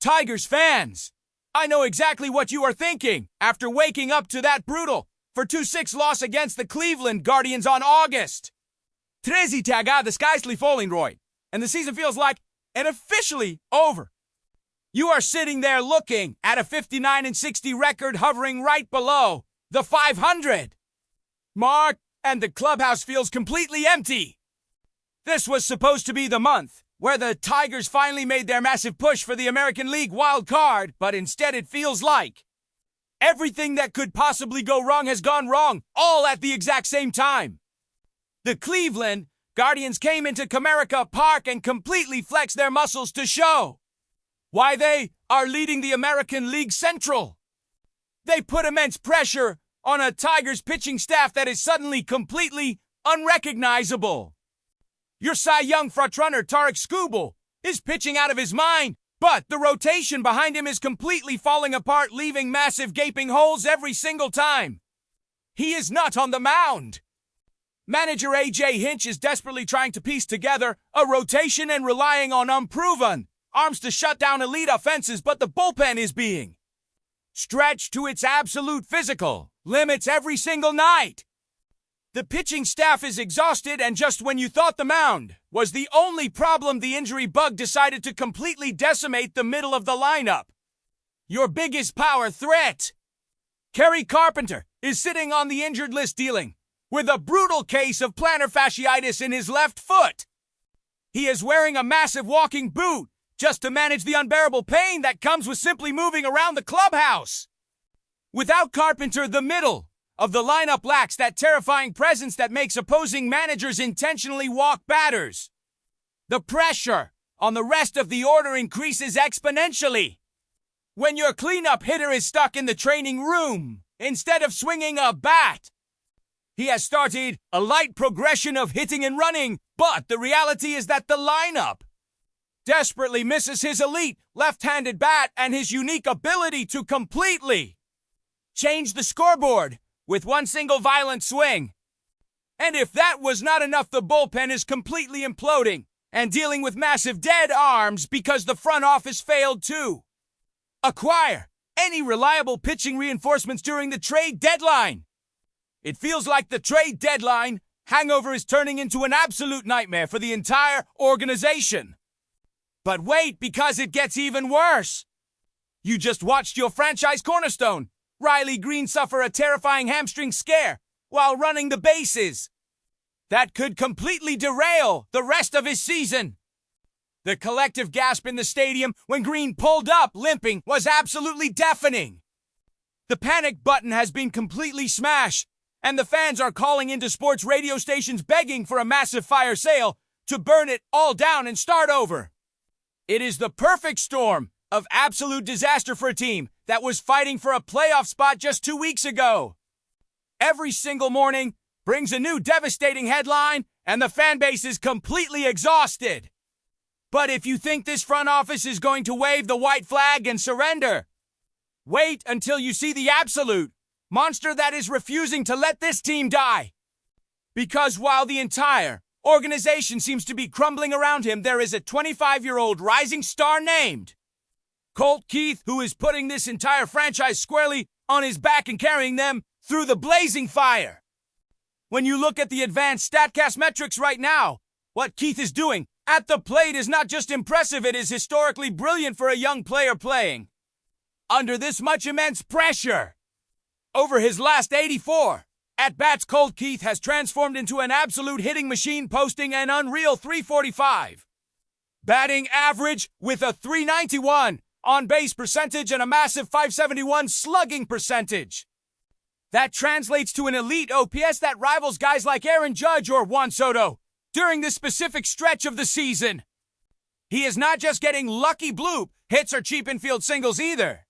Tigers fans, I know exactly what you are thinking after waking up to that brutal 4-2-6 loss against the Cleveland Guardians on August 13 the sky's falling, Roy, and the season feels like it officially over. You are sitting there looking at a 59-60 record hovering right below the 500 mark, and the clubhouse feels completely empty. This was supposed to be the month where the Tigers finally made their massive push for the American League wild card, but instead it feels like everything that could possibly go wrong has gone wrong, all at the exact same time. The Cleveland Guardians came into Comerica Park and completely flexed their muscles to show why they are leading the American League Central. They put immense pressure on a Tigers pitching staff that is suddenly completely unrecognizable. Your Cy Young frontrunner Tarik Skubal is pitching out of his mind, but the rotation behind him is completely falling apart, leaving massive gaping holes every single time he is not on the mound. Manager A.J. Hinch is desperately trying to piece together a rotation and relying on unproven arms to shut down elite offenses, but the bullpen is being stretched to its absolute physical limits every single night. The pitching staff is exhausted, and just when you thought the mound was the only problem, the injury bug decided to completely decimate the middle of the lineup. Your biggest power threat, Kerry Carpenter, is sitting on the injured list dealing with a brutal case of plantar fasciitis in his left foot. He is wearing a massive walking boot just to manage the unbearable pain that comes with simply moving around the clubhouse. Without Carpenter, the middle of the lineup lacks that terrifying presence that makes opposing managers intentionally walk batters. The pressure on the rest of the order increases exponentially when your cleanup hitter is stuck in the training room instead of swinging a bat. He has started a light progression of hitting and running, but the reality is that the lineup desperately misses his elite left-handed bat and his unique ability to completely change the scoreboard with one single violent swing. And if that was not enough, the bullpen is completely imploding and dealing with massive dead arms because the front office failed to acquire any reliable pitching reinforcements during the trade deadline. It feels like the trade deadline hangover is turning into an absolute nightmare for the entire organization. But wait, because it gets even worse. You just watched your franchise cornerstone, Riley Green, suffer a terrifying hamstring scare while running the bases. That could completely derail the rest of his season. The collective gasp in the stadium when Green pulled up limping was absolutely deafening. The panic button has been completely smashed, and the fans are calling into sports radio stations begging for a massive fire sale to burn it all down and start over. It is the perfect storm of absolute disaster for a team that was fighting for a playoff spot just 2 weeks ago. Every single morning brings a new devastating headline, and the fan base is completely exhausted. But if you think this front office is going to wave the white flag and surrender, wait until you see the absolute monster that is refusing to let this team die. Because while the entire organization seems to be crumbling around him, there is a 25-year-old rising star named Colt Keith, who is putting this entire franchise squarely on his back and carrying them through the blazing fire. When you look at the advanced StatCast metrics right now, what Keith is doing at the plate is not just impressive, it is historically brilliant for a young player playing under this much immense pressure. Over his last 84 at-bats, Colt Keith has transformed into an absolute hitting machine, posting an unreal 345 batting average with a 391 on-base percentage and a massive 571 slugging percentage. That translates to an elite OPS that rivals guys like Aaron Judge or Juan Soto during this specific stretch of the season. He is not just getting lucky bloop hits or cheap infield singles either.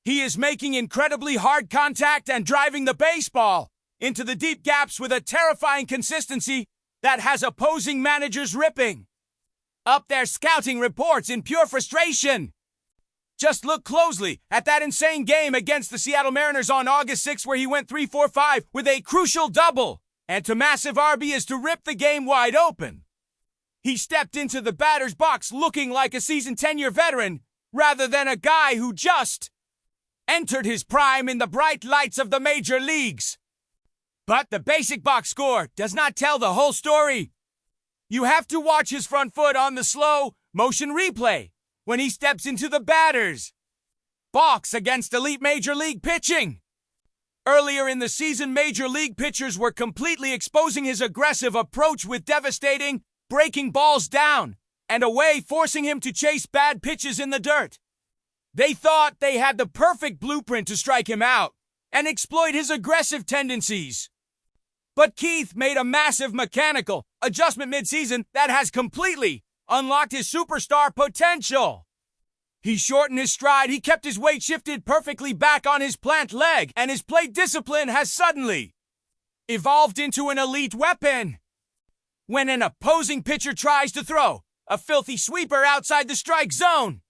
He is making incredibly hard contact and driving the baseball into the deep gaps with a terrifying consistency that has opposing managers ripping up their scouting reports in pure frustration. Just look closely at that insane game against the Seattle Mariners on August 6, where he went 3-4-5 with a crucial double, and to massive RB is to rip the game wide open. He stepped into the batter's box looking like a seasoned 10-year veteran rather than a guy who just entered his prime in the bright lights of the major leagues. But the basic box score does not tell the whole story. You have to watch his front foot on the slow motion replay when he steps into the batter's box against elite major league pitching. Earlier in the season, major league pitchers were completely exposing his aggressive approach with devastating, breaking balls down and away, forcing him to chase bad pitches in the dirt. They thought they had the perfect blueprint to strike him out and exploit his aggressive tendencies. But Keith made a massive mechanical adjustment mid-season that has completely unlocked his superstar potential. He shortened his stride, he kept his weight shifted perfectly back on his plant leg, and his plate discipline has suddenly evolved into an elite weapon. When an opposing pitcher tries to throw a filthy sweeper outside the strike zone,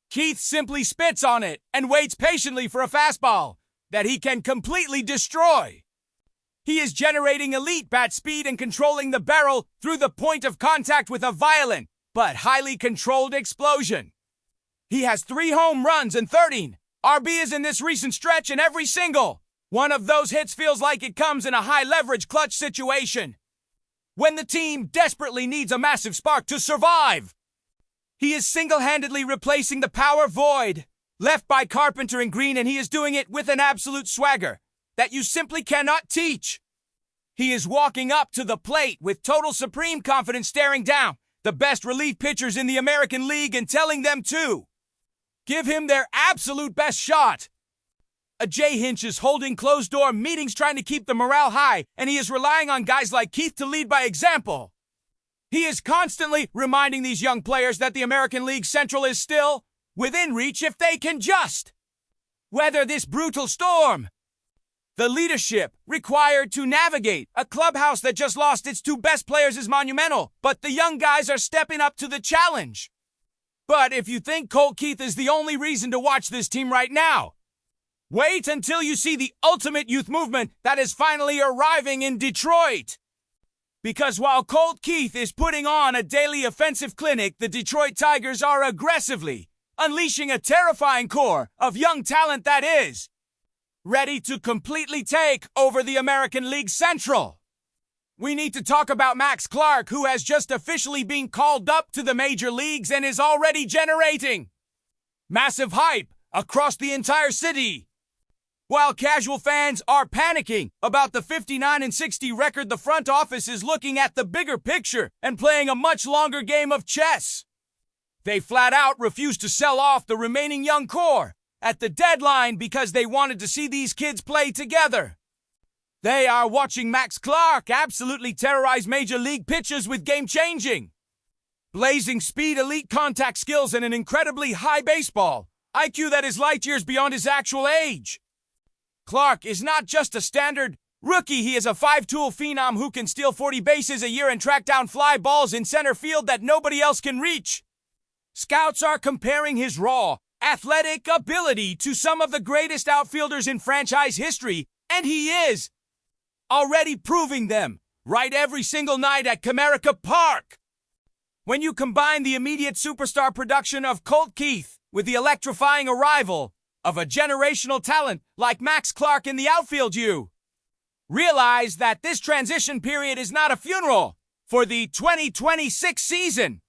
Keith simply spits on it and waits patiently for a fastball that he can completely destroy. He is generating elite bat speed and controlling the barrel through the point of contact with a violent but highly controlled explosion. He has 3 home runs and 13 RBIs in this recent stretch, and every single one of those hits feels like it comes in a high-leverage clutch situation when the team desperately needs a massive spark to survive. He is single-handedly replacing the power void left by Carpenter and Green, and he is doing it with an absolute swagger that you simply cannot teach. He is walking up to the plate with total supreme confidence, staring down the best relief pitchers in the American League and telling them to give him their absolute best shot. Jay Hinch is holding closed-door meetings trying to keep the morale high, and he is relying on guys like Keith to lead by example. He is constantly reminding these young players that the American League Central is still within reach if they can just weather this brutal storm. The leadership required to navigate a clubhouse that just lost its 2 best players is monumental, but the young guys are stepping up to the challenge. But if you think Colt Keith is the only reason to watch this team right now, wait until you see the ultimate youth movement that is finally arriving in Detroit. Because while Colt Keith is putting on a daily offensive clinic, the Detroit Tigers are aggressively unleashing a terrifying core of young talent that is ready to completely take over the American League Central. We need to talk about Max Clark, who has just officially been called up to the major leagues and is already generating massive hype across the entire city. While casual fans are panicking about the 59-60 record, the front office is looking at the bigger picture and playing a much longer game of chess. They flat out refused to sell off the remaining young core at the deadline because they wanted to see these kids play together. They are watching Max Clark absolutely terrorize major league pitchers with game-changing, blazing speed, elite contact skills, and an incredibly high baseball IQ that is light years beyond his actual age. Clark is not just a standard rookie, he is a 5-tool phenom who can steal 40 bases a year and track down fly balls in center field that nobody else can reach. Scouts are comparing his raw, athletic ability to some of the greatest outfielders in franchise history, and he is already proving them right every single night at Comerica Park. When you combine the immediate superstar production of Colt Keith with the electrifying arrival of a generational talent like Max Clark in the outfield, you realize that this transition period is not a funeral for the 2026 season.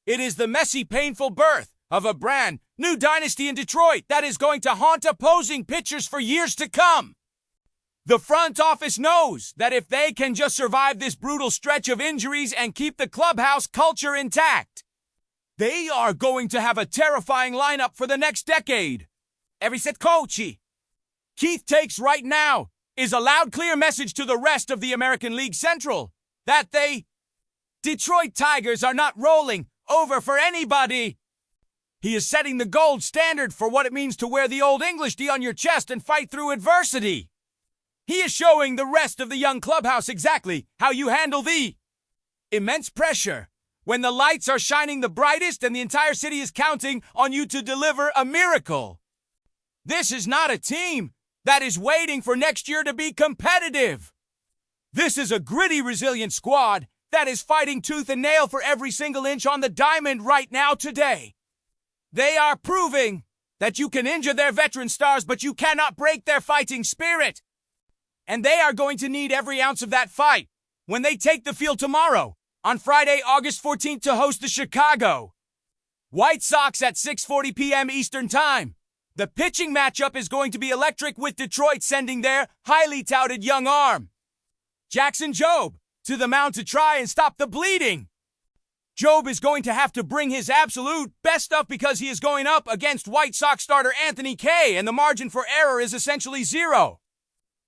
It is the messy, painful birth of a brand new dynasty in Detroit that is going to haunt opposing pitchers for years to come. The front office knows that if they can just survive this brutal stretch of injuries and keep the clubhouse culture intact, they are going to have a terrifying lineup for the next decade. Every set coachy Keith takes right now is a loud, clear message to the rest of the American League Central that they, Detroit Tigers, are not rolling over for anybody. He is setting the gold standard for what it means to wear the Old English D on your chest and fight through adversity. He is showing the rest of the young clubhouse exactly how you handle the immense pressure when the lights are shining the brightest and the entire city is counting on you to deliver a miracle. This is not a team that is waiting for next year to be competitive. This is a gritty, resilient squad that is fighting tooth and nail for every single inch on the diamond right now today. They are proving that you can injure their veteran stars, but you cannot break their fighting spirit. And they are going to need every ounce of that fight when they take the field tomorrow, on Friday, August 14th, to host the Chicago White Sox at 6:40 p.m. Eastern Time. The pitching matchup is going to be electric, with Detroit sending their highly touted young arm, Jackson Jobe, to the mound to try and stop the bleeding. Jobe is going to have to bring his absolute best stuff because he is going up against White Sox starter Anthony Kay, and the margin for error is essentially zero.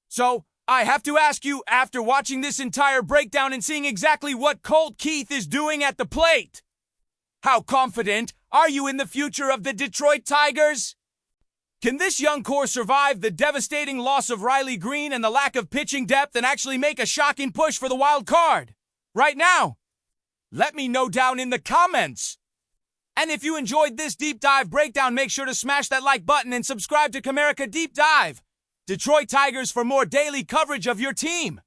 So, I have to ask you, after watching this entire breakdown and seeing exactly what Colt Keith is doing at the plate, how confident are you in the future of the Detroit Tigers? Can this young core survive the devastating loss of Riley Green and the lack of pitching depth and actually make a shocking push for the wild card? Right now, let me know down in the comments. And if you enjoyed this deep dive breakdown, make sure to smash that like button and subscribe to Comerica Deep Dive Detroit Tigers for more daily coverage of your team.